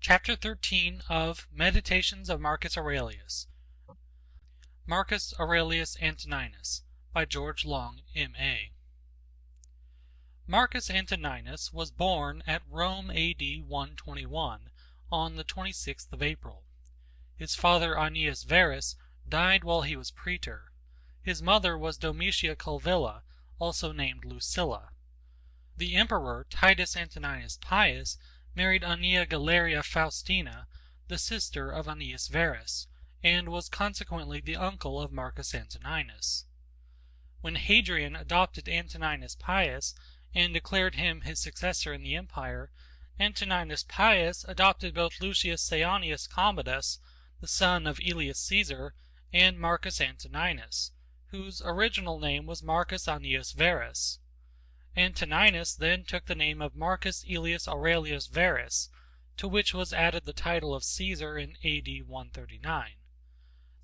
Chapter 13 of Meditations of Marcus Aurelius. Marcus Aurelius Antoninus by George Long, M.A. Marcus Antoninus was born at Rome A.D. 121 on the 26th of April. His father Aeneas Verus died while he was praetor. His mother was Domitia Culvilla, also named Lucilla. The emperor Titus Antoninus Pius married Aeneia Galeria Faustina, the sister of Aeneas Verus, and was consequently the uncle of Marcus Antoninus. When Hadrian adopted Antoninus Pius and declared him his successor in the empire, Antoninus Pius adopted both Lucius Saonius Commodus, the son of Aelius Caesar, and Marcus Antoninus, whose original name was Marcus Aeneas Verus. Antoninus then took the name of Marcus Aelius Aurelius Verus, to which was added the title of Caesar in A.D. 139.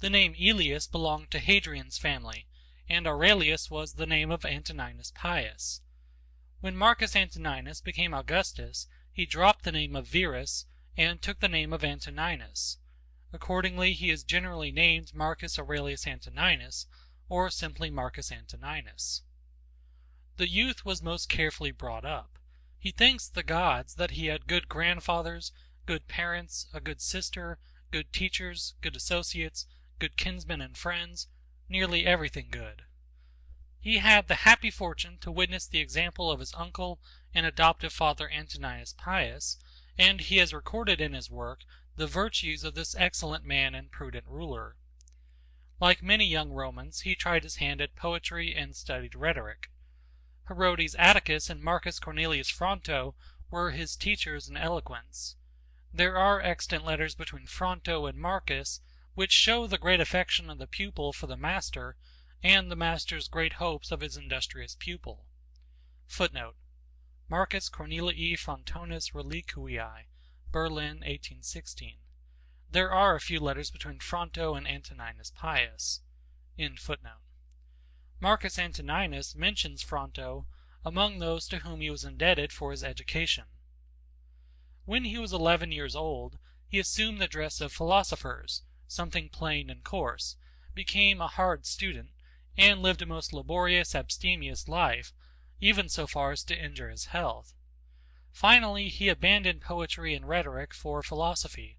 The name Aelius belonged to Hadrian's family, and Aurelius was the name of Antoninus Pius. When Marcus Antoninus became Augustus, he dropped the name of Verus and took the name of Antoninus. Accordingly, he is generally named Marcus Aurelius Antoninus, or simply Marcus Antoninus. The youth was most carefully brought up. He thanks the gods that he had good grandfathers, good parents, a good sister, good teachers, good associates, good kinsmen and friends, nearly everything good. He had the happy fortune to witness the example of his uncle and adoptive father Antoninus Pius, and he has recorded in his work the virtues of this excellent man and prudent ruler. Like many young Romans, he tried his hand at poetry and studied rhetoric. Herodes Atticus and Marcus Cornelius Fronto were his teachers in eloquence. There are extant letters between Fronto and Marcus, which show the great affection of the pupil for the master, and the master's great hopes of his industrious pupil. Footnote: Marcus Cornelii Frontonis Reliquiae, Berlin, 1816. There are a few letters between Fronto and Antoninus Pius. End footnote. Marcus Antoninus mentions Fronto among those to whom he was indebted for his education. When he was 11 years old, he assumed the dress of philosophers, something plain and coarse, became a hard student, and lived a most laborious, abstemious life, even so far as to injure his health. Finally, he abandoned poetry and rhetoric for philosophy,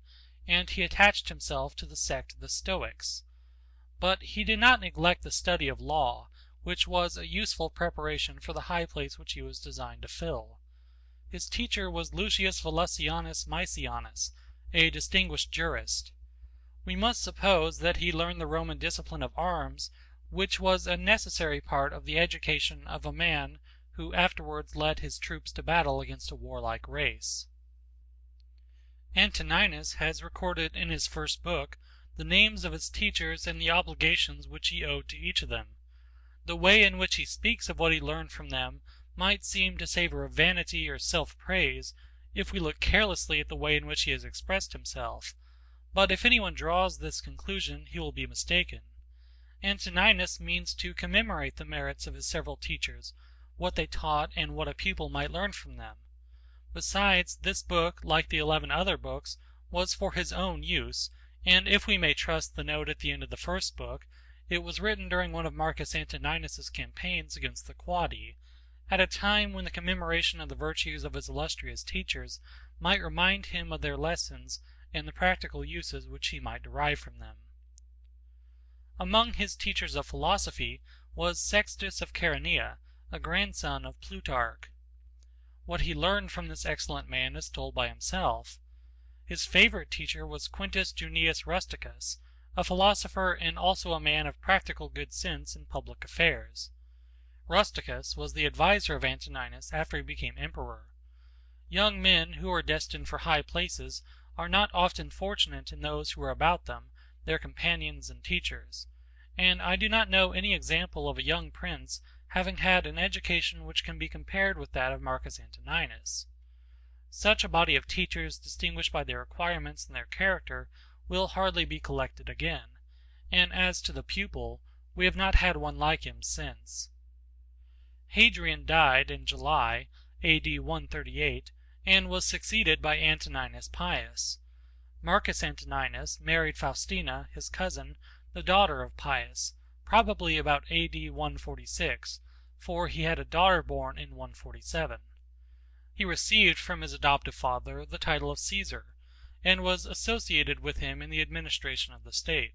and he attached himself to the sect of the Stoics. But he did not neglect the study of law, which was a useful preparation for the high place which he was designed to fill. His teacher was Lucius Valesianus Maesianus, a distinguished jurist. We must suppose that he learned the Roman discipline of arms, which was a necessary part of the education of a man who afterwards led his troops to battle against a warlike race. Antoninus has recorded in his first book the names of his teachers and the obligations which he owed to each of them. The way in which he speaks of what he learned from them might seem to savor of vanity or self-praise if we look carelessly at the way in which he has expressed himself, but if anyone draws this conclusion he will be mistaken. Antoninus means to commemorate the merits of his several teachers, what they taught, and what a pupil might learn from them. Besides, this book, like the 11 other books, was for his own use, and if we may trust the note at the end of the first book, it was written during one of Marcus Antoninus's campaigns against the Quadi, at a time when the commemoration of the virtues of his illustrious teachers might remind him of their lessons and the practical uses which he might derive from them. Among his teachers of philosophy was Sextus of Chaeronea, a grandson of Plutarch. What he learned from this excellent man is told by himself. His favorite teacher was Quintus Junius Rusticus, a philosopher and also a man of practical good sense in public affairs. Rusticus was the adviser of Antoninus after he became emperor. Young men who are destined for high places are not often fortunate in those who are about them, their companions and teachers, and I do not know any example of a young prince having had an education which can be compared with that of Marcus Antoninus. Such a body of teachers, distinguished by their acquirements and their character, will hardly be collected again, and as to the pupil, we have not had one like him since. Hadrian died in July, A.D. 138, and was succeeded by Antoninus Pius. Marcus Antoninus married Faustina, his cousin, the daughter of Pius, probably about A.D. 146, for he had a daughter born in 147. He received from his adoptive father the title of Caesar, and was associated with him in the administration of the state.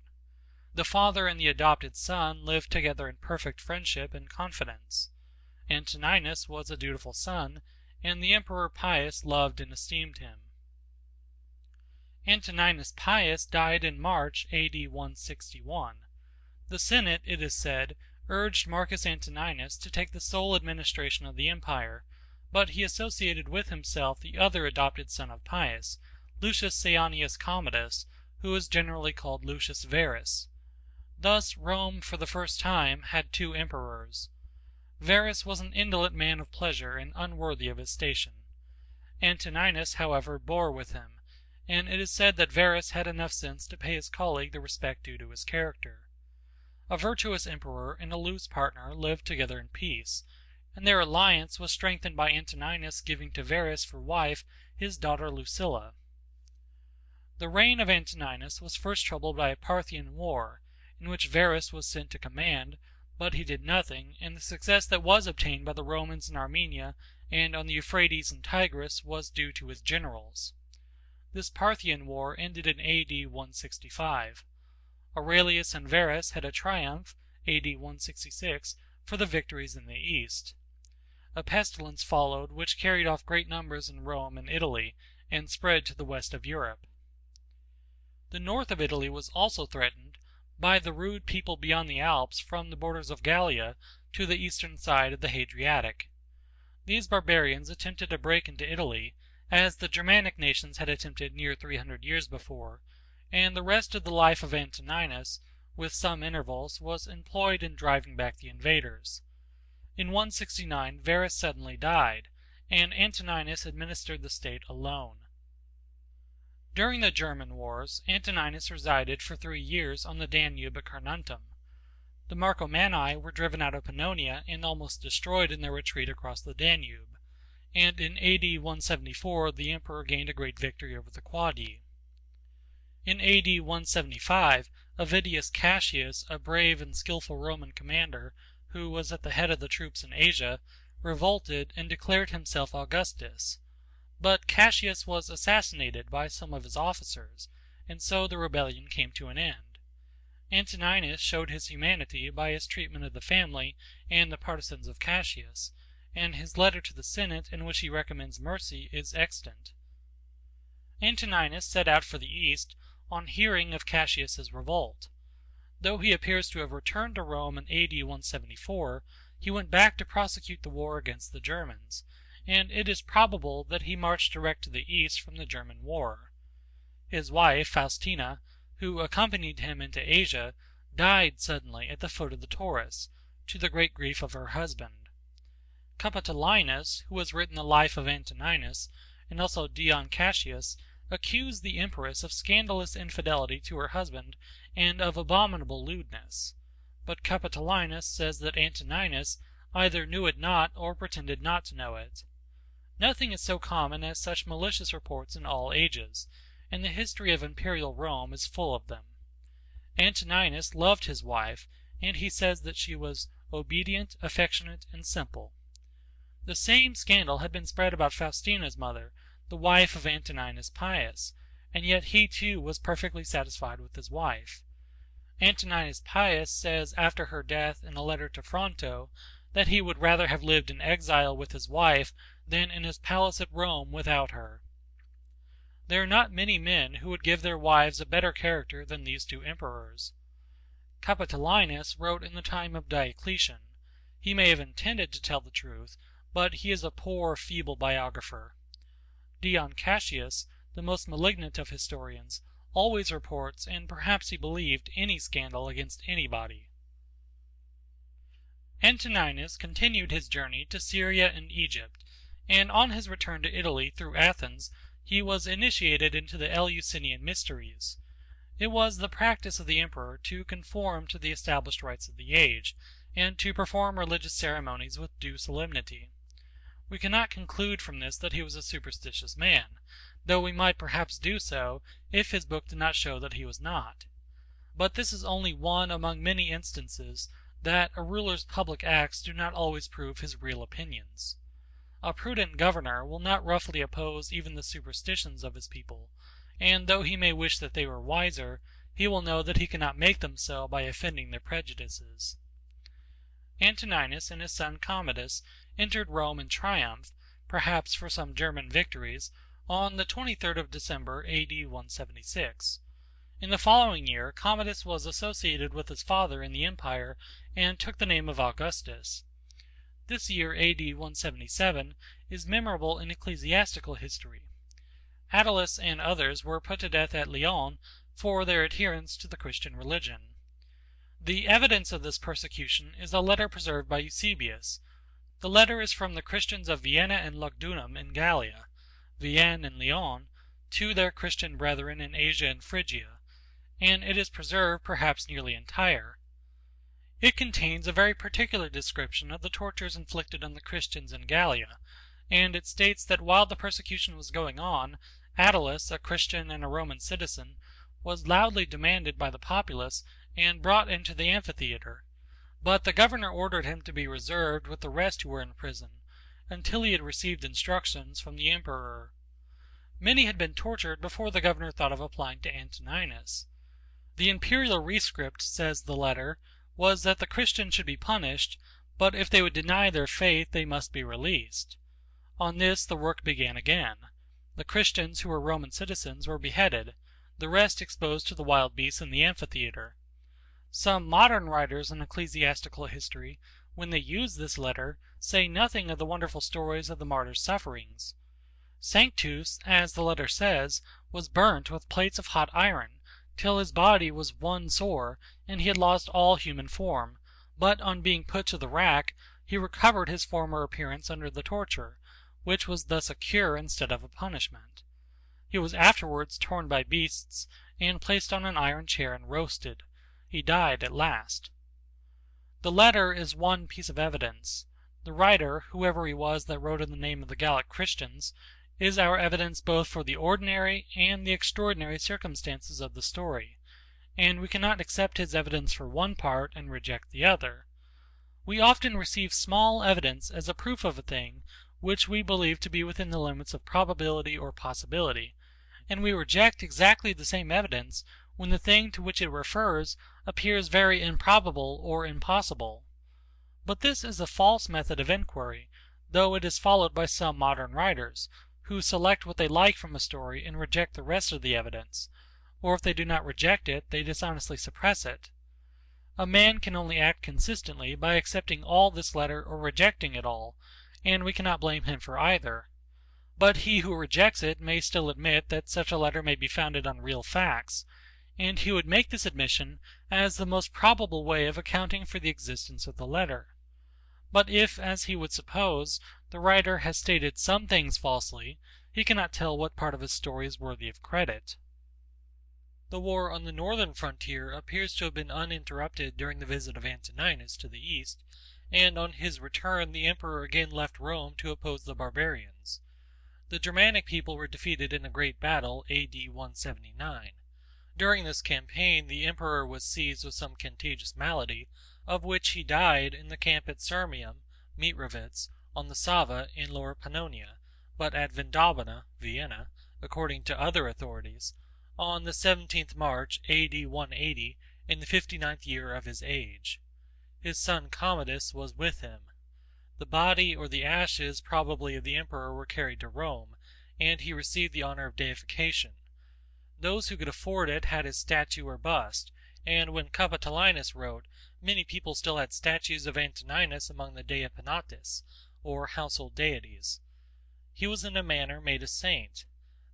The father and the adopted son lived together in perfect friendship and confidence. Antoninus was a dutiful son, and the Emperor Pius loved and esteemed him. Antoninus Pius died in March A.D. 161. The Senate, it is said, urged Marcus Antoninus to take the sole administration of the empire, but he associated with himself the other adopted son of Pius, Lucius Saeanius Commodus, who is generally called Lucius Verus. Thus Rome, for the first time, had two emperors. Verus was an indolent man of pleasure and unworthy of his station. Antoninus, however, bore with him, and it is said that Verus had enough sense to pay his colleague the respect due to his character. A virtuous emperor and a loose partner lived together in peace, and their alliance was strengthened by Antoninus giving to Verus for wife his daughter Lucilla. The reign of Antoninus was first troubled by a Parthian war, in which Verus was sent to command, but he did nothing, and the success that was obtained by the Romans in Armenia and on the Euphrates and Tigris was due to his generals. This Parthian war ended in A.D. 165. Aurelius and Verus had a triumph, A.D. 166, for the victories in the east. A pestilence followed which carried off great numbers in Rome and Italy, and spread to the west of Europe. The north of Italy was also threatened by the rude people beyond the Alps from the borders of Gallia to the eastern side of the Hadriatic. These barbarians attempted to break into Italy, as the Germanic nations had attempted near 300 years before, and the rest of the life of Antoninus, with some intervals, was employed in driving back the invaders. In 169 Verus suddenly died, and Antoninus administered the state alone. During the German wars, Antoninus resided for 3 years on the Danube at Carnuntum. The Marcomanni were driven out of Pannonia and almost destroyed in their retreat across the Danube, and in A.D. 174 the emperor gained a great victory over the Quadi. In A.D. 175, Avidius Cassius, a brave and skillful Roman commander, who was at the head of the troops in Asia, revolted and declared himself Augustus. But Cassius was assassinated by some of his officers, and so the rebellion came to an end. Antoninus showed his humanity by his treatment of the family and the partisans of Cassius, and his letter to the Senate in which he recommends mercy is extant. Antoninus set out for the east on hearing of Cassius's revolt. Though he appears to have returned to Rome in A.D. 174, he went back to prosecute the war against the Germans, and it is probable that he marched direct to the east from the German war. His wife, Faustina, who accompanied him into Asia, died suddenly at the foot of the Taurus, to the great grief of her husband. Capitolinus, who has written the life of Antoninus, and also Dion Cassius, accused the empress of scandalous infidelity to her husband and of abominable lewdness. But Capitolinus says that Antoninus either knew it not or pretended not to know it. Nothing is so common as such malicious reports in all ages, and the history of imperial Rome is full of them. Antoninus loved his wife, and he says that she was obedient, affectionate, and simple. The same scandal had been spread about Faustina's mother, the wife of Antoninus Pius, and yet he too was perfectly satisfied with his wife. Antoninus Pius says after her death in a letter to Fronto that he would rather have lived in exile with his wife than in his palace at Rome without her. There are not many men who would give their wives a better character than these two emperors. Capitolinus wrote in the time of Diocletian. He may have intended to tell the truth, but he is a poor, feeble biographer. Dion Cassius, the most malignant of historians, always reports, and perhaps he believed, any scandal against anybody. Antoninus continued his journey to Syria and Egypt, and on his return to Italy through Athens, he was initiated into the Eleusinian mysteries. It was the practice of the emperor to conform to the established rites of the age, and to perform religious ceremonies with due solemnity. We cannot conclude from this that he was a superstitious man, though we might perhaps do so if his book did not show that he was not. But this is only one among many instances that a ruler's public acts do not always prove his real opinions. A prudent governor will not roughly oppose even the superstitions of his people, and though he may wish that they were wiser, he will know that he cannot make them so by offending their prejudices. Antoninus and his son Commodus entered Rome in triumph, perhaps for some German victories, on the 23rd of December, A.D. 176. In the following year, Commodus was associated with his father in the empire and took the name of Augustus. This year, A.D. 177, is memorable in ecclesiastical history. Attalus and others were put to death at Lyon for their adherence to the Christian religion. The evidence of this persecution is a letter preserved by Eusebius. The letter is from the Christians of Vienna and Lugdunum in Gallia, Vienne and Lyon, to their Christian brethren in Asia and Phrygia, and it is preserved perhaps nearly entire. It contains a very particular description of the tortures inflicted on the Christians in Gallia, and it states that while the persecution was going on, Attalus, a Christian and a Roman citizen, was loudly demanded by the populace and brought into the amphitheater, but the governor ordered him to be reserved with the rest who were in prison, until he had received instructions from the emperor. Many had been tortured before the governor thought of applying to Antoninus. The imperial rescript, says the letter, was that the Christians should be punished, but if they would deny their faith they must be released. On this the work began again. The Christians who were Roman citizens were beheaded, the rest exposed to the wild beasts in the amphitheater. Some modern writers in ecclesiastical history, when they use this letter, say nothing of the wonderful stories of the martyrs' sufferings. Sanctus, as the letter says, was burnt with plates of hot iron, till his body was one sore, and he had lost all human form, but on being put to the rack, he recovered his former appearance under the torture, which was thus a cure instead of a punishment. He was afterwards torn by beasts, and placed on an iron chair and roasted. He died at last. The letter is one piece of evidence. The writer, whoever he was that wrote in the name of the Gallic Christians, is our evidence both for the ordinary and the extraordinary circumstances of the story, and we cannot accept his evidence for one part and reject the other. We often receive small evidence as a proof of a thing which we believe to be within the limits of probability or possibility, and we reject exactly the same evidence when the thing to which it refers appears very improbable or impossible. But this is a false method of inquiry, though it is followed by some modern writers, who select what they like from a story and reject the rest of the evidence, or if they do not reject it, they dishonestly suppress it. A man can only act consistently by accepting all this letter or rejecting it all, and we cannot blame him for either. But he who rejects it may still admit that such a letter may be founded on real facts, and he would make this admission as the most probable way of accounting for the existence of the letter. But if, as he would suppose, the writer has stated some things falsely, he cannot tell what part of his story is worthy of credit. The war on the northern frontier appears to have been uninterrupted during the visit of Antoninus to the east, and on his return the emperor again left Rome to oppose the barbarians. The Germanic people were defeated in a great battle, A.D. 179. During this campaign the emperor was seized with some contagious malady, of which he died in the camp at Sirmium, Mitrovitz, on the Sava in Lower Pannonia, but at Vindobona, Vienna, according to other authorities, on the 17th March, A.D. 180, in the 59th year of his age. His son Commodus was with him. The body or the ashes probably of the emperor were carried to Rome, and he received the honor of deification. Those who could afford it had his statue or bust, and when Capitolinus wrote, many people still had statues of Antoninus among the Dei Penates, or household deities. He was in a manner made a saint.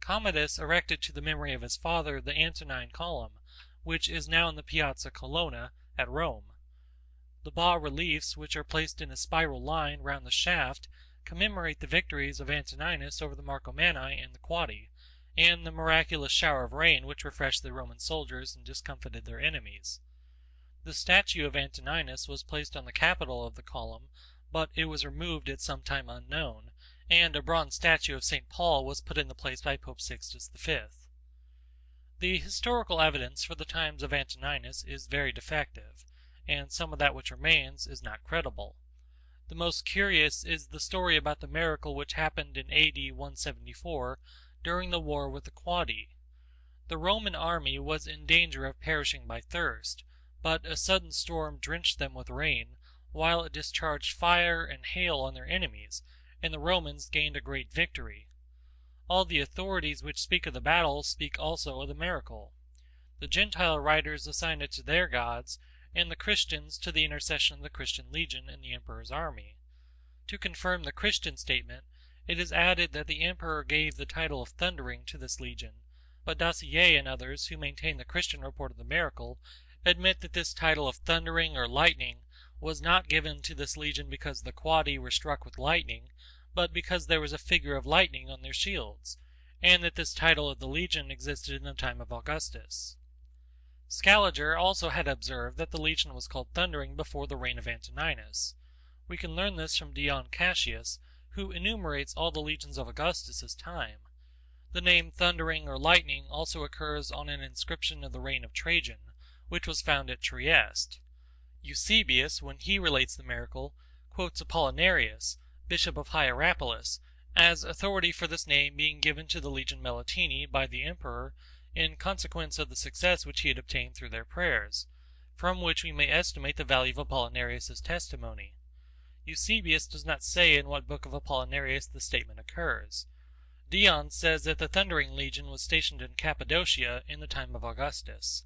Commodus erected to the memory of his father the Antonine column, which is now in the Piazza Colonna at Rome. The bas-reliefs, which are placed in a spiral line round the shaft, commemorate the victories of Antoninus over the Marcomanni and the Quadi, and the miraculous shower of rain which refreshed the Roman soldiers and discomfited their enemies. The statue of Antoninus was placed on the capital of the column, but it was removed at some time unknown, and a bronze statue of St. Paul was put in the place by Pope Sixtus V. The historical evidence for the times of Antoninus is very defective, and some of that which remains is not credible. The most curious is the story about the miracle which happened in AD 174 during the war with the Quadi. The Roman army was in danger of perishing by thirst, but a sudden storm drenched them with rain, while it discharged fire and hail on their enemies, and the Romans gained a great victory. All the authorities which speak of the battle speak also of the miracle. The Gentile writers assign it to their gods, and the Christians to the intercession of the Christian legion in the emperor's army. To confirm the Christian statement, it is added that the emperor gave the title of thundering to this legion, but Dacier and others who maintain the Christian report of the miracle admit that this title of thundering or lightning was not given to this legion because the Quadi were struck with lightning, but because there was a figure of lightning on their shields, and that this title of the legion existed in the time of Augustus. Scaliger also had observed that the legion was called thundering before the reign of Antoninus. We can learn this from Dion Cassius, who enumerates all the legions of Augustus's time. The name thundering or lightning also occurs on an inscription of the reign of Trajan, which was found at Trieste. Eusebius, when he relates the miracle, quotes Apollinarius, bishop of Hierapolis, as authority for this name being given to the legion Melitini by the emperor in consequence of the success which he had obtained through their prayers, from which we may estimate the value of Apollinarius's testimony. Eusebius does not say in what book of Apollinarius the statement occurs. Dion says that the thundering legion was stationed in Cappadocia in the time of Augustus.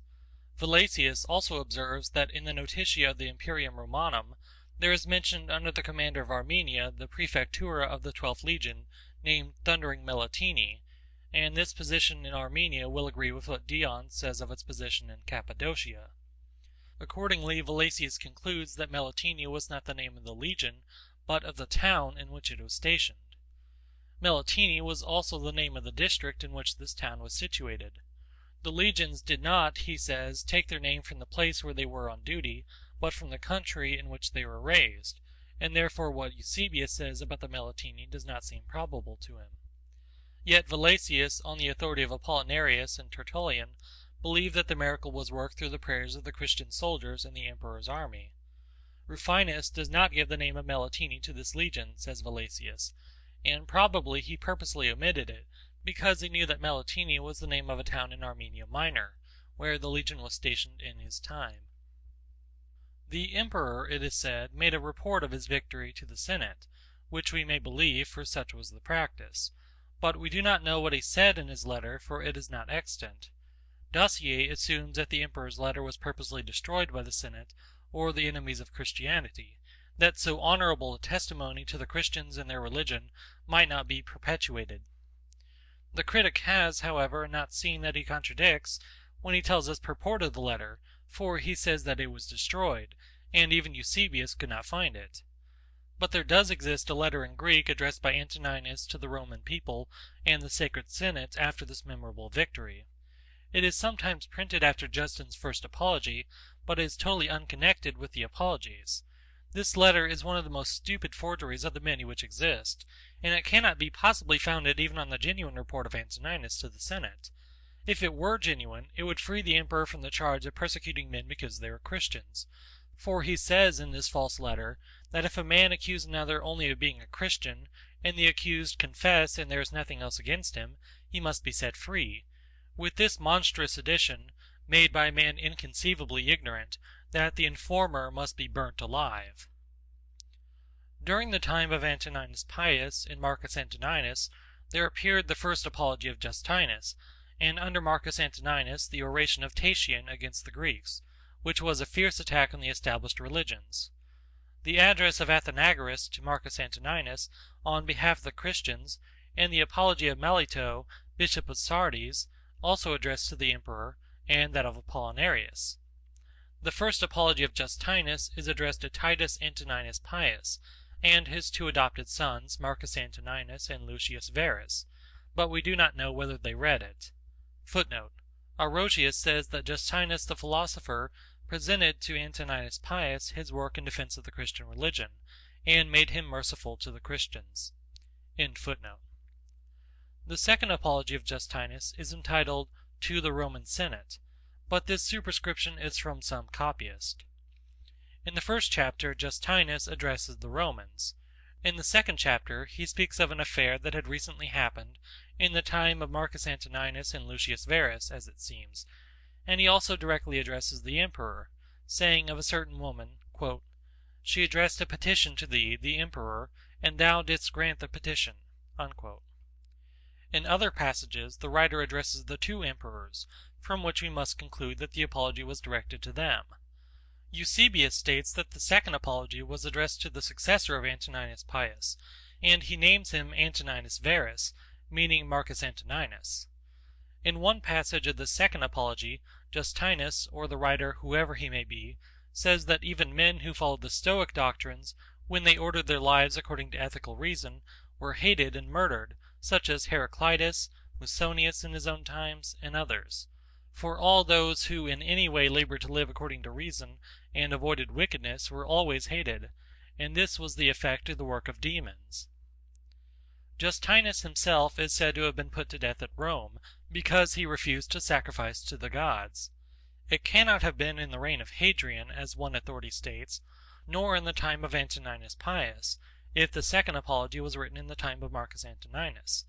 Valesius also observes that in the Notitia of the Imperium Romanum there is mentioned under the commander of Armenia the prefectura of the 12th legion named Thundering Melitini, and this position in Armenia will agree with what Dion says of its position in Cappadocia. Accordingly, Valesius concludes that Melitini was not the name of the legion, but of the town in which it was stationed. Melitini was also the name of the district in which this town was situated. The legions did not, he says, take their name from the place where they were on duty, but from the country in which they were raised, and therefore what Eusebius says about the Melitini does not seem probable to him. Yet Valesius, on the authority of Apollinarius and Tertullian, believed that the miracle was worked through the prayers of the Christian soldiers in the emperor's army. Rufinus does not give the name of Melitini to this legion, says Valesius, and probably he purposely omitted it, because he knew that Melitini was the name of a town in Armenia Minor, where the legion was stationed in his time. The emperor, it is said, made a report of his victory to the Senate, which we may believe, for such was the practice, but we do not know what he said in his letter, for it is not extant. Dacier assumes that the emperor's letter was purposely destroyed by the Senate, or the enemies of Christianity, that so honorable a testimony to the Christians and their religion might not be perpetuated. The critic has, however, not seen that he contradicts when he tells us purport of the letter, for he says that it was destroyed, and even Eusebius could not find it. But there does exist a letter in Greek addressed by Antoninus to the Roman people and the Sacred Senate after this memorable victory. It is sometimes printed after Justin's first apology, but is totally unconnected with the apologies. This letter is one of the most stupid forgeries of the many which exist, and it cannot be possibly founded even on the genuine report of Antoninus to the Senate. If it were genuine, it would free the emperor from the charge of persecuting men because they were Christians. For he says in this false letter that if a man accuse another only of being a Christian, and the accused confess and there is nothing else against him, he must be set free. With this monstrous addition, made by a man inconceivably ignorant, that the informer must be burnt alive. During the time of Antoninus Pius and Marcus Antoninus, there appeared the first apology of Justinus, and under Marcus Antoninus the oration of Tatian against the Greeks, which was a fierce attack on the established religions. The address of Athenagoras to Marcus Antoninus on behalf of the Christians, and the apology of Melito, bishop of Sardes, also addressed to the emperor, and that of Apollinarius. The first apology of Justinus is addressed to Titus Antoninus Pius, and his two adopted sons, Marcus Antoninus and Lucius Verus, but we do not know whether they read it. Footnote: Arrosius says that Justinus the philosopher presented to Antoninus Pius his work in defense of the Christian religion, and made him merciful to the Christians. End footnote. The second apology of Justinus is entitled To the Roman Senate, but this superscription is from some copyist. In the first chapter, Justinus addresses the Romans. In the second chapter, he speaks of an affair that had recently happened in the time of Marcus Antoninus and Lucius Verus, as it seems, and he also directly addresses the emperor, saying of a certain woman, quote, "She addressed a petition to thee, the emperor, and thou didst grant the petition." Unquote. In other passages, the writer addresses the two emperors, from which we must conclude that the apology was directed to them. Eusebius states that the second apology was addressed to the successor of Antoninus Pius, and he names him Antoninus Verus, meaning Marcus Antoninus. In one passage of the second apology, Justinus, or the writer, whoever he may be, says that even men who followed the Stoic doctrines, when they ordered their lives according to ethical reason, were hated and murdered, such as Heraclitus, Musonius in his own times, and others. For all those who in any way labored to live according to reason and avoided wickedness were always hated, and this was the effect of the work of demons. Justinus himself is said to have been put to death at Rome because he refused to sacrifice to the gods. It cannot have been in the reign of Hadrian, as one authority states, nor in the time of Antoninus Pius, if the second apology was written in the time of Marcus Antoninus,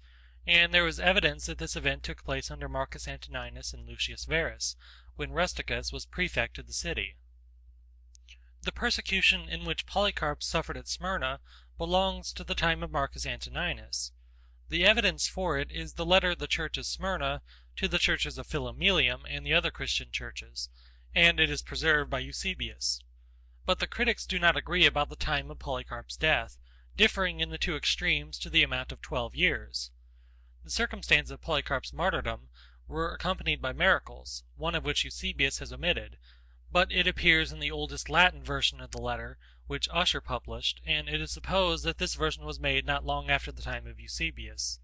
and there is evidence that this event took place under Marcus Antoninus and Lucius Verus, when Rusticus was prefect of the city. The persecution in which Polycarp suffered at Smyrna belongs to the time of Marcus Antoninus. The evidence for it is the letter of the church of Smyrna to the churches of Philomelium and the other Christian churches, and it is preserved by Eusebius. But the critics do not agree about the time of Polycarp's death, differing in the two extremes to the amount of 12 years. The circumstances of Polycarp's martyrdom were accompanied by miracles, one of which Eusebius has omitted, but it appears in the oldest Latin version of the letter, which Ussher published, and it is supposed that this version was made not long after the time of Eusebius.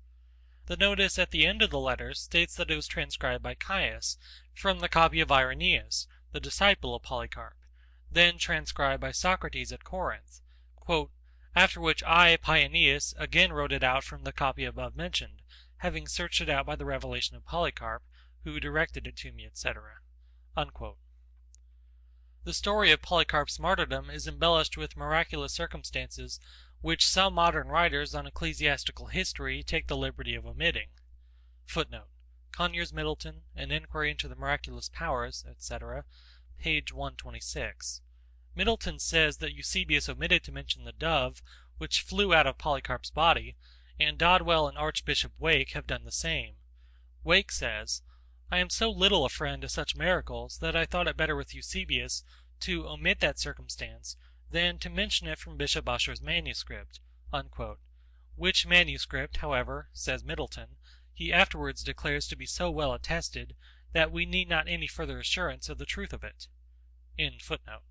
The notice at the end of the letter states that it was transcribed by Caius, from the copy of Irenaeus, the disciple of Polycarp, then transcribed by Socrates at Corinth, quote, "After which I, Paeanius, again wrote it out from the copy above mentioned, having searched it out by the revelation of Polycarp, who directed it to me, etc." Unquote. The story of Polycarp's martyrdom is embellished with miraculous circumstances which some modern writers on ecclesiastical history take the liberty of omitting. Footnote: Conyers Middleton, An Inquiry into the Miraculous Powers, etc., page 126. Middleton says that Eusebius omitted to mention the dove which flew out of Polycarp's body, and Dodwell and Archbishop Wake have done the same. Wake says, "I am so little a friend to such miracles that I thought it better with Eusebius to omit that circumstance than to mention it from Bishop Ussher's manuscript," unquote. Which manuscript, however, says Middleton, he afterwards declares to be so well attested that we need not any further assurance of the truth of it. End footnote.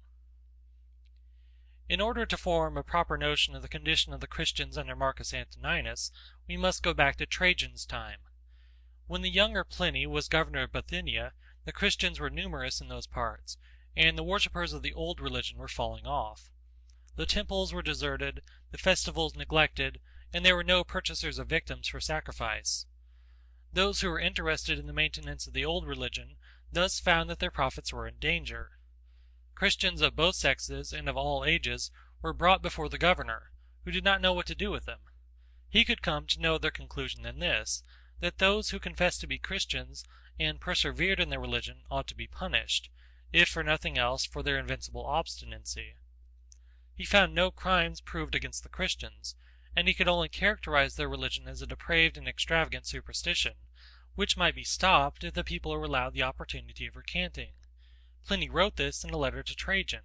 In order to form a proper notion of the condition of the Christians under Marcus Antoninus, we must go back to Trajan's time. When the younger Pliny was governor of Bithynia, the Christians were numerous in those parts, and the worshippers of the old religion were falling off. The temples were deserted, the festivals neglected, and there were no purchasers of victims for sacrifice. Those who were interested in the maintenance of the old religion thus found that their profits were in danger. Christians of both sexes and of all ages were brought before the governor, who did not know what to do with them. He could come to no other conclusion than this, that those who confessed to be Christians and persevered in their religion ought to be punished, if for nothing else for their invincible obstinacy. He found no crimes proved against the Christians, and he could only characterize their religion as a depraved and extravagant superstition, which might be stopped if the people were allowed the opportunity of recanting. Pliny wrote this in a letter to Trajan.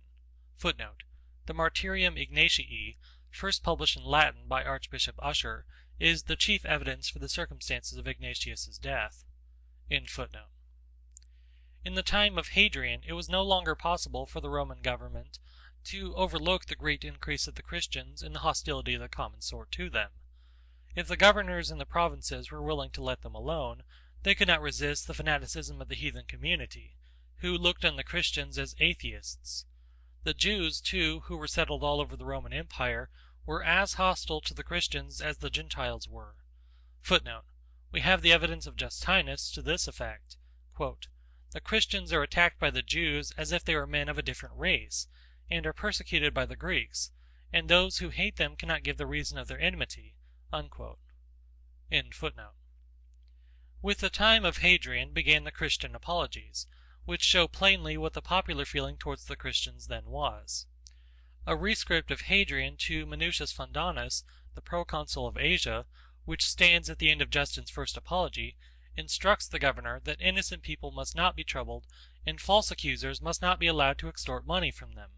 Footnote: The Martyrium Ignatii, first published in Latin by Archbishop Ussher, is the chief evidence for the circumstances of Ignatius's death. End footnote. In the time of Hadrian, it was no longer possible for the Roman government to overlook the great increase of the Christians and the hostility of the common sort to them. If the governors in the provinces were willing to let them alone, they could not resist the fanaticism of the heathen community, who looked on the Christians as atheists. The Jews, too, who were settled all over the Roman Empire, were as hostile to the Christians as the Gentiles were. Footnote: we have the evidence of Justinus to this effect. Quote, "The Christians are attacked by the Jews as if they were men of a different race, and are persecuted by the Greeks, and those who hate them cannot give the reason of their enmity." Unquote. End footnote. With the time of Hadrian began the Christian apologies, which show plainly what the popular feeling towards the Christians then was. A rescript of Hadrian to Minucius Fundanus, the proconsul of Asia, which stands at the end of Justin's first apology, instructs the governor that innocent people must not be troubled, and false accusers must not be allowed to extort money from them.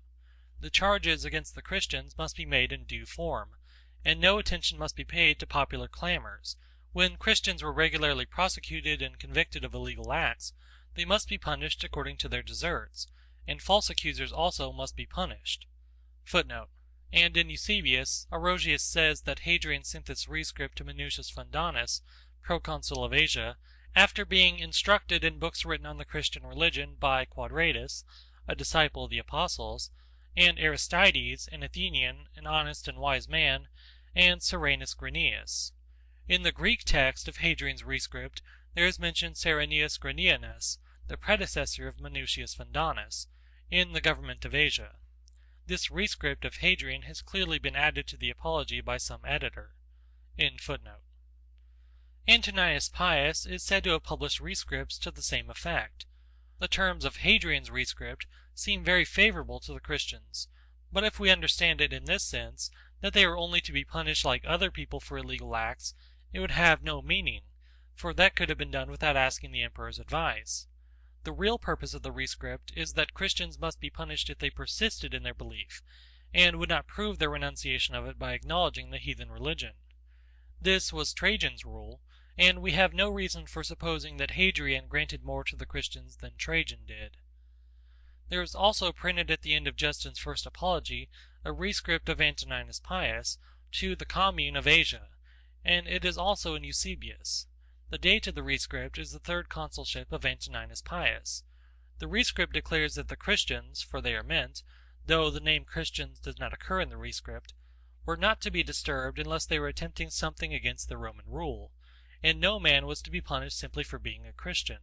The charges against the Christians must be made in due form, and no attention must be paid to popular clamors. When Christians were regularly prosecuted and convicted of illegal acts, they must be punished according to their deserts, and false accusers also must be punished. Footnote: and in Eusebius, Orosius says that Hadrian sent this rescript to Minucius Fundanus, proconsul of Asia, after being instructed in books written on the Christian religion by Quadratus, a disciple of the apostles, and Aristides, an Athenian, an honest and wise man, and Cyrenus Grynæus. In the Greek text of Hadrian's rescript there is mentioned Cyrenus Grynæus, the predecessor of Minucius Fundanus, in the government of Asia. This rescript of Hadrian has clearly been added to the apology by some editor. End footnote. Antoninus Pius is said to have published rescripts to the same effect. The terms of Hadrian's rescript seem very favorable to the Christians, but if we understand it in this sense, that they are only to be punished like other people for illegal acts, it would have no meaning, for that could have been done without asking the emperor's advice. The real purpose of the rescript is that Christians must be punished if they persisted in their belief, and would not prove their renunciation of it by acknowledging the heathen religion. This was Trajan's rule, and we have no reason for supposing that Hadrian granted more to the Christians than Trajan did. There is also printed at the end of Justin's first apology a rescript of Antoninus Pius to the commune of Asia, and it is also in Eusebius. The date of the rescript is the third consulship of Antoninus Pius. The rescript declares that the Christians, for they are meant, though the name Christians does not occur in the rescript, were not to be disturbed unless they were attempting something against the Roman rule, and no man was to be punished simply for being a Christian.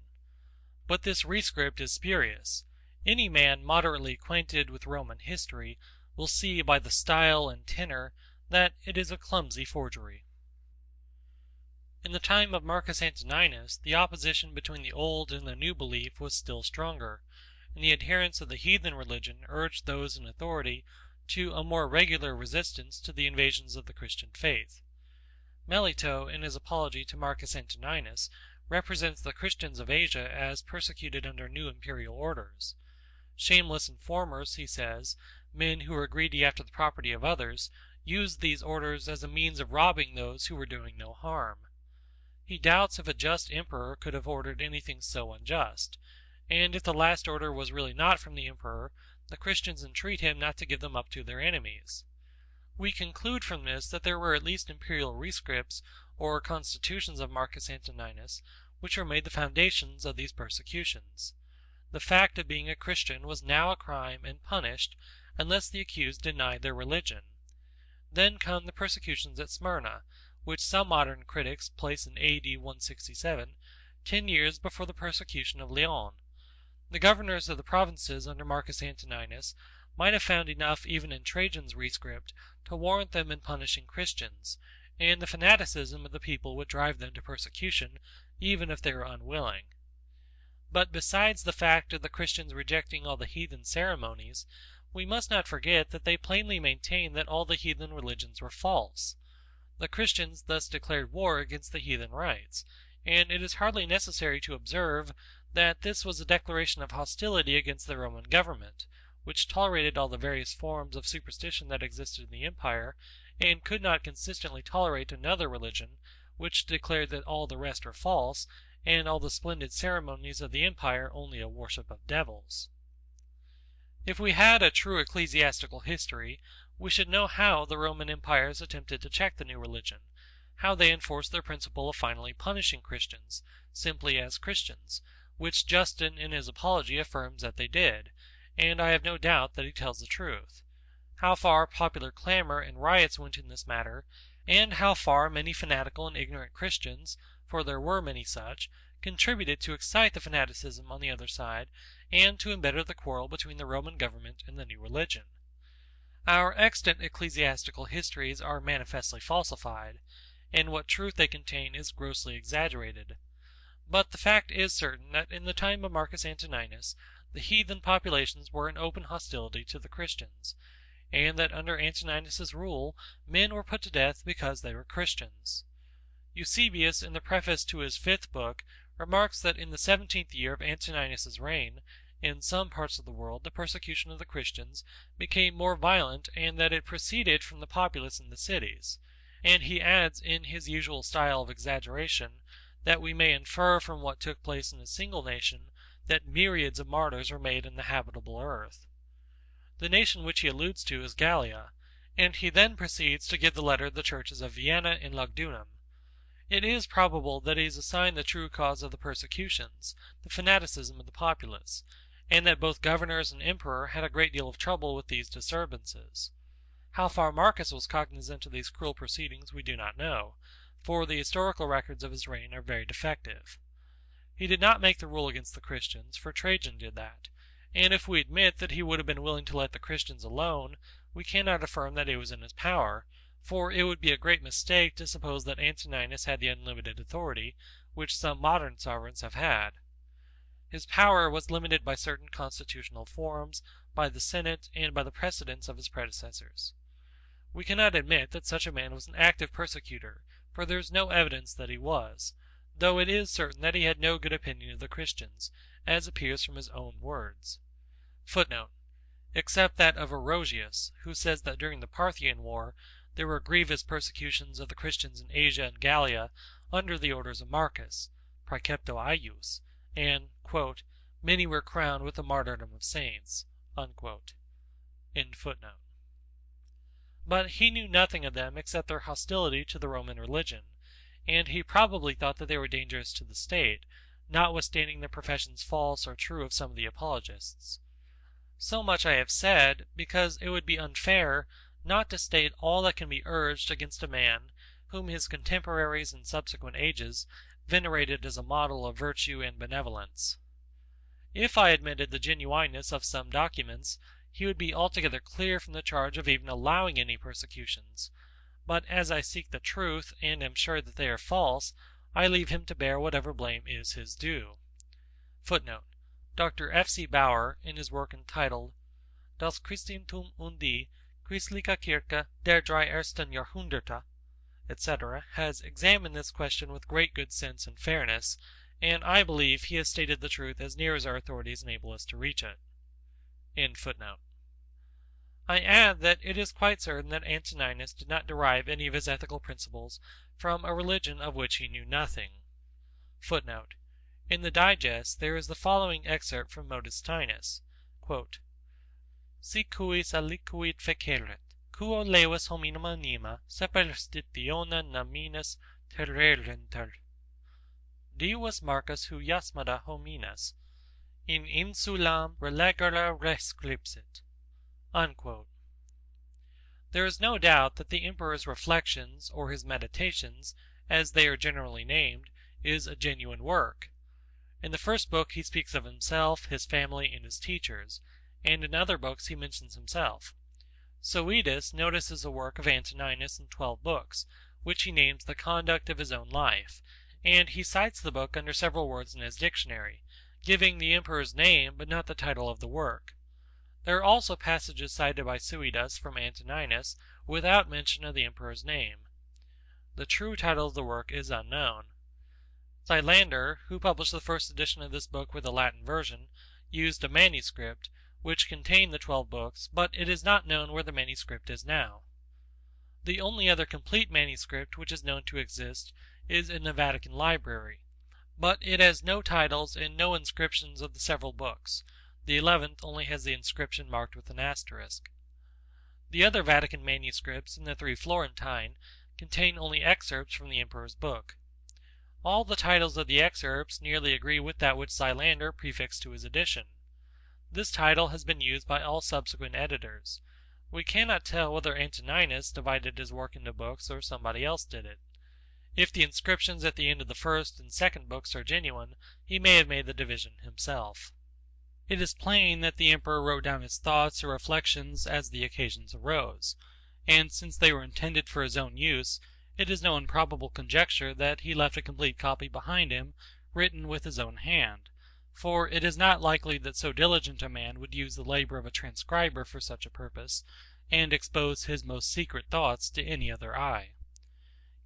But this rescript is spurious. Any man moderately acquainted with Roman history will see by the style and tenor that it is a clumsy forgery. In the time of Marcus Antoninus, the opposition between the old and the new belief was still stronger, and the adherents of the heathen religion urged those in authority to a more regular resistance to the invasions of the Christian faith. Melito, in his apology to Marcus Antoninus, represents the Christians of Asia as persecuted under new imperial orders. Shameless informers, he says, men who were greedy after the property of others, used these orders as a means of robbing those who were doing no harm. He doubts if a just emperor could have ordered anything so unjust, and if the last order was really not from the emperor, the Christians entreat him not to give them up to their enemies. We conclude from this that there were at least imperial rescripts, or constitutions of Marcus Antoninus, which were made the foundations of these persecutions. The fact of being a Christian was now a crime and punished, unless the accused denied their religion. Then come the persecutions at Smyrna, which some modern critics place in A.D. 167, 10 years before the persecution of Lyon. The governors of the provinces under Marcus Antoninus might have found enough even in Trajan's rescript to warrant them in punishing Christians, and the fanaticism of the people would drive them to persecution, even if they were unwilling. But besides the fact of the Christians rejecting all the heathen ceremonies, we must not forget that they plainly maintained that all the heathen religions were false. The Christians thus declared war against the heathen rites, and it is hardly necessary to observe that this was a declaration of hostility against the Roman government, which tolerated all the various forms of superstition that existed in the empire, and could not consistently tolerate another religion, which declared that all the rest were false, and all the splendid ceremonies of the empire only a worship of devils. If we had a true ecclesiastical history, we should know how the Roman empires attempted to check the new religion, how they enforced their principle of finally punishing Christians, simply as Christians, which Justin in his apology affirms that they did, and I have no doubt that he tells the truth. how far popular clamor and riots went in this matter, and how far many fanatical and ignorant Christians, for there were many such, contributed to excite the fanaticism on the other side, and to embitter the quarrel between the Roman government and the new religion. Our extant ecclesiastical histories are manifestly falsified, and what truth they contain is grossly exaggerated. But the fact is certain that in the time of Marcus Antoninus, the heathen populations were in open hostility to the Christians, and that under Antoninus's rule men were put to death because they were Christians. Eusebius, in the preface to his 5th book, remarks that in the 17th year of Antoninus's reign, in some parts of the world the persecution of the Christians became more violent, and that it proceeded from the populace in the cities. And he adds, in his usual style of exaggeration, that we may infer from what took place in a single nation that myriads of martyrs were made in the habitable earth. The nation which he alludes to is Gallia, and he then proceeds to give the letter of the churches of Vienna and Lugdunum. It is probable that he has assigned the true cause of the persecutions, the fanaticism of the populace, and that both governors and emperor had a great deal of trouble with these disturbances. How far Marcus was cognizant of these cruel proceedings we do not know, for the historical records of his reign are very defective. He did not make the rule against the Christians, for Trajan did that, and if we admit that he would have been willing to let the Christians alone, we cannot affirm that it was in his power, for it would be a great mistake to suppose that Antoninus had the unlimited authority which some modern sovereigns have had. His power was limited by certain constitutional forms, by the Senate, and by the precedents of his predecessors. We cannot admit that such a man was an active persecutor, for there is no evidence that he was, though it is certain that he had no good opinion of the Christians, as appears from his own words. Footnote: except that of Orosius, who says that during the Parthian War there were grievous persecutions of the Christians in Asia and Gallia under the orders of Marcus, praecepto eius, and, quote, many were crowned with the martyrdom of saints, unquote. End footnote. But he knew nothing of them except their hostility to the Roman religion, and he probably thought that they were dangerous to the state, notwithstanding the professions false or true of some of the apologists. So much I have said, because it would be unfair not to state all that can be urged against a man whom his contemporaries in subsequent ages venerated as a model of virtue and benevolence. If I admitted the genuineness of some documents, he would be altogether clear from the charge of even allowing any persecutions, but as I seek the truth, and am sure that they are false, I leave him to bear whatever blame is his due. Footnote: Dr. F.C. Bauer, in his work entitled Das Christentum und die Christliche Kirche der drei ersten Jahrhunderte, etc., has examined this question with great good sense and fairness, and I believe he has stated the truth as near as our authorities enable us to reach it. End footnote. I add that it is quite certain that Antoninus did not derive any of his ethical principles from a religion of which he knew nothing. Footnote: in the Digest there is the following excerpt from Modestinus, quote, Si cuis aliquid feceret, quo levas hominum anima superstitiona naminis terrerenter. Divus Marcus huiasmada hominas, in insulam relegere rescripsit. Unquote. There is no doubt that the emperor's reflections, or his meditations, as they are generally named, is a genuine work. In the first book he speaks of himself, his family, and his teachers, and in other books he mentions himself. Suidas notices a work of Antoninus in 12 books, which he names the conduct of his own life, and he cites the book under several words in his dictionary, giving the emperor's name but not the title of the work. There are also passages cited by Suidas from Antoninus without mention of the emperor's name. The true title of the work is unknown. Xylander, who published the first edition of this book with a Latin version, used a manuscript, which contained the 12 books, but it is not known where the manuscript is now. The only other complete manuscript which is known to exist is in the Vatican Library, but it has no titles and no inscriptions of the several books. The 11th only has the inscription marked with an asterisk. The other Vatican manuscripts and the 3 Florentine contain only excerpts from the emperor's book. All the titles of the excerpts nearly agree with that which Xylander prefixed to his edition. This title has been used by all subsequent editors. We cannot tell whether Antoninus divided his work into books or somebody else did it. If the inscriptions at the end of the first and second books are genuine, he may have made the division himself. It is plain that the emperor wrote down his thoughts or reflections as the occasions arose, and since they were intended for his own use, it is no improbable conjecture that he left a complete copy behind him, written with his own hand, for it is not likely that so diligent a man would use the labor of a transcriber for such a purpose, and expose his most secret thoughts to any other eye.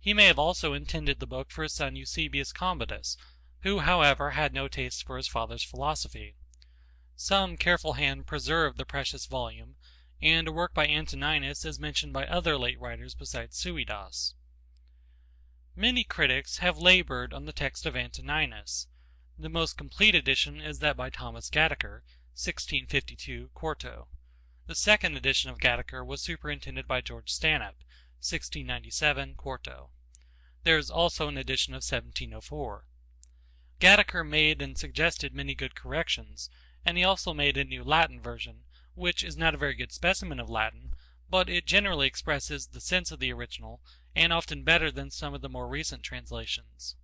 He may have also intended the book for his son Eusebius Commodus, who, however, had no taste for his father's philosophy. Some careful hand preserved the precious volume, and a work by Antoninus is mentioned by other late writers besides Suidas. Many critics have labored on the text of Antoninus. The most complete edition is that by Thomas Gadaker, 1652, quarto. The second edition of Gadaker was superintended by George Stanhope, 1697, quarto. There is also an edition of 1704. Gadaker made and suggested many good corrections, and he also made a new Latin version, which is not a very good specimen of Latin, but it generally expresses the sense of the original, and often better than some of the more recent translations.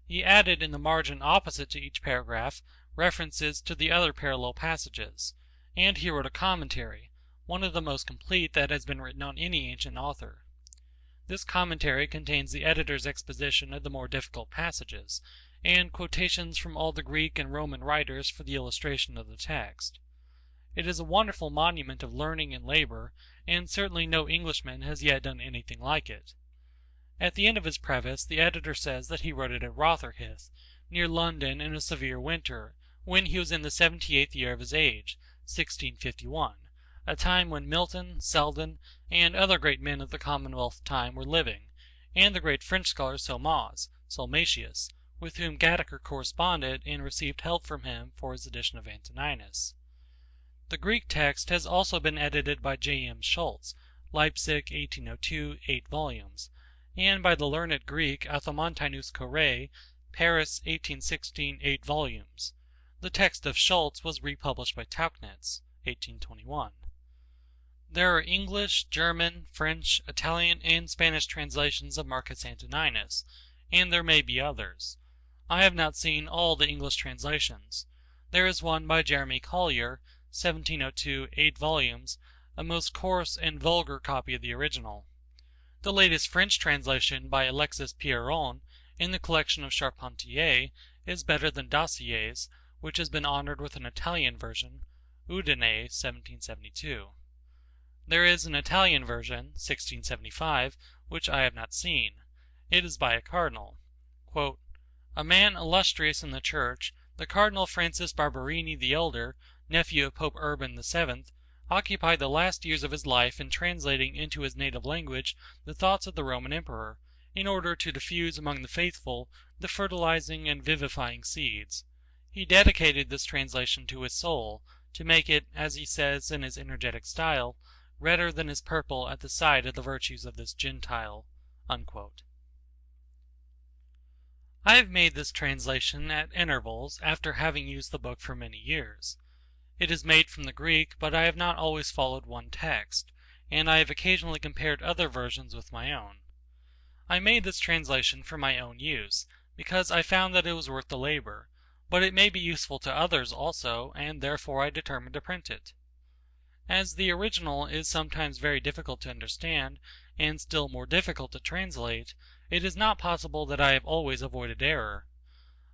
He added in the margin opposite to each paragraph references to the other parallel passages, and he wrote a commentary, one of the most complete that has been written on any ancient author. This commentary contains the editor's exposition of the more difficult passages, and quotations from all the Greek and Roman writers for the illustration of the text. It is a wonderful monument of learning and labor, and certainly no Englishman has yet done anything like it. At the end of his preface, the editor says that he wrote it at Rotherhithe, near London, in a severe winter, when he was in the 78th year of his age, 1651, a time when Milton, Selden, and other great men of the Commonwealth time were living, and the great French scholar Salmasius, with whom Gadaker corresponded and received help from him for his edition of Antoninus. The Greek text has also been edited by J. M. Schultz, Leipzig, 1802, 8 volumes, and by the learned Greek Athamontinus Corre, Paris, 1816, 8 volumes. The text of Schultz was republished by Tauchnitz, 1821. There are English, German, French, Italian, and Spanish translations of Marcus Antoninus, and there may be others. I have not seen all the English translations. There is one by Jeremy Collier, 1702, 8 volumes, a most coarse and vulgar copy of the original. The latest French translation by Alexis Pierron, in the collection of Charpentier, is better than Dassier's, which has been honored with an Italian version, Udine, 1772. There is an Italian version, 1675, which I have not seen. It is by a cardinal. Quote, "A man illustrious in the Church, the Cardinal Francis Barberini the Elder, nephew of Pope Urban VII, occupied the last years of his life in translating into his native language the thoughts of the Roman Emperor, in order to diffuse among the faithful the fertilizing and vivifying seeds. He dedicated this translation to his soul, to make it, as he says in his energetic style, redder than is purple at the sight of the virtues of this Gentile." Unquote. I have made this translation at intervals after having used the book for many years. It is made from the Greek, but I have not always followed one text, and I have occasionally compared other versions with my own. I made this translation for my own use, because I found that it was worth the labor, but it may be useful to others also, and therefore I determined to print it. As the original is sometimes very difficult to understand, and still more difficult to translate, it is not possible that I have always avoided error.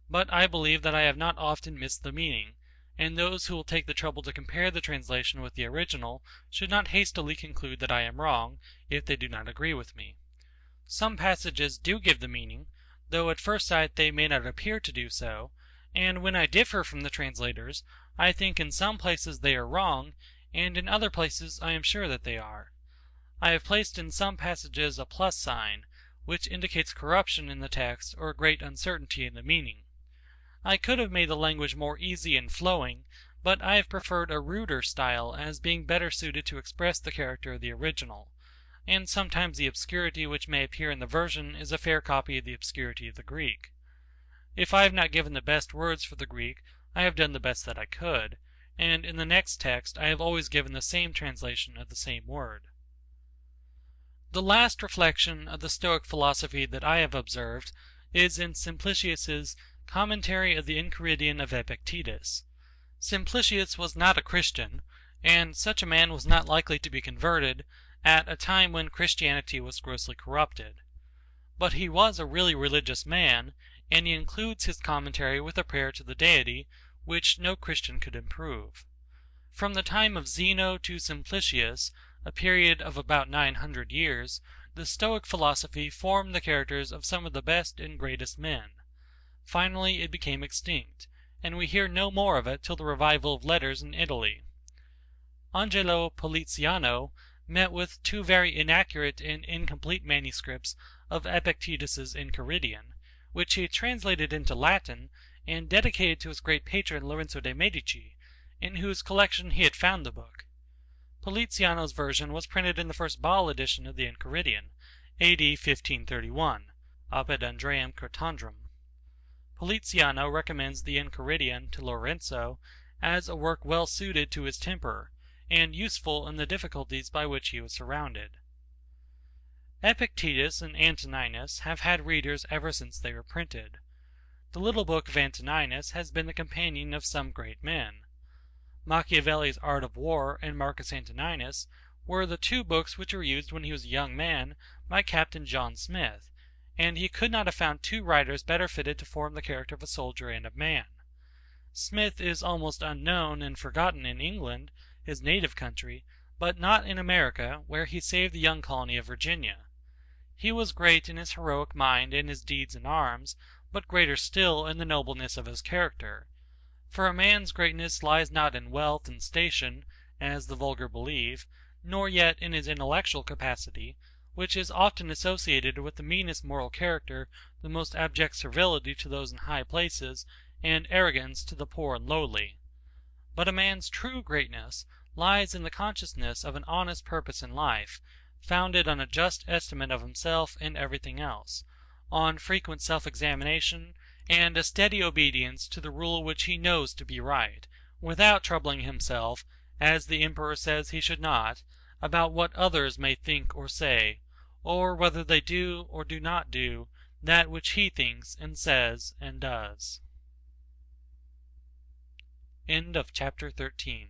But I believe that I have not often missed the meaning, and those who will take the trouble to compare the translation with the original should not hastily conclude that I am wrong, if they do not agree with me. Some passages do give the meaning, though at first sight they may not appear to do so, and when I differ from the translators, I think in some places they are wrong, and in other places I am sure that they are. I have placed in some passages a plus sign, which indicates corruption in the text or great uncertainty in the meaning. I could have made the language more easy and flowing, but I have preferred a ruder style as being better suited to express the character of the original, and sometimes the obscurity which may appear in the version is a fair copy of the obscurity of the Greek. If I have not given the best words for the Greek, I have done the best that I could, and in the next text I have always given the same translation of the same word. The last reflection of the Stoic philosophy that I have observed is in Simplicius's Commentary of the Enchiridion of Epictetus. Simplicius was not a Christian, and such a man was not likely to be converted at a time when Christianity was grossly corrupted. But he was a really religious man, and he includes his commentary with a prayer to the deity, which no Christian could improve. From the time of Zeno to Simplicius, a period of about 900 years, the Stoic philosophy formed the characters of some of the best and greatest men. Finally it became extinct, and we hear no more of it till the revival of letters in Italy. Angelo Poliziano met with two very inaccurate and incomplete manuscripts of Epictetus's Enchiridion, which he translated into Latin and dedicated to his great patron Lorenzo de' Medici, in whose collection he had found the book. Poliziano's version was printed in the first Ball edition of the Enchiridion, A.D. 1531, Apud Andream Curtandrum. Poliziano recommends the Enchiridion to Lorenzo as a work well suited to his temper, and useful in the difficulties by which he was surrounded. Epictetus and Antoninus have had readers ever since they were printed. The little book of Antoninus has been the companion of some great men. Machiavelli's Art of War and Marcus Antoninus were the two books which were used when he was a young man by Captain John Smith, and he could not have found two writers better fitted to form the character of a soldier and a man. Smith is almost unknown and forgotten in England, his native country, but not in America, where he saved the young colony of Virginia. He was great in his heroic mind and his deeds in arms, but greater still in the nobleness of his character. For a man's greatness lies not in wealth and station, as the vulgar believe, nor yet in his intellectual capacity, which is often associated with the meanest moral character, the most abject servility to those in high places, and arrogance to the poor and lowly. But a man's true greatness lies in the consciousness of an honest purpose in life, founded on a just estimate of himself and everything else, on frequent self-examination, and a steady obedience to the rule which he knows to be right, without troubling himself, as the Emperor says he should not, about what others may think or say, or whether they do or do not do that which he thinks and says and does. End of chapter 13.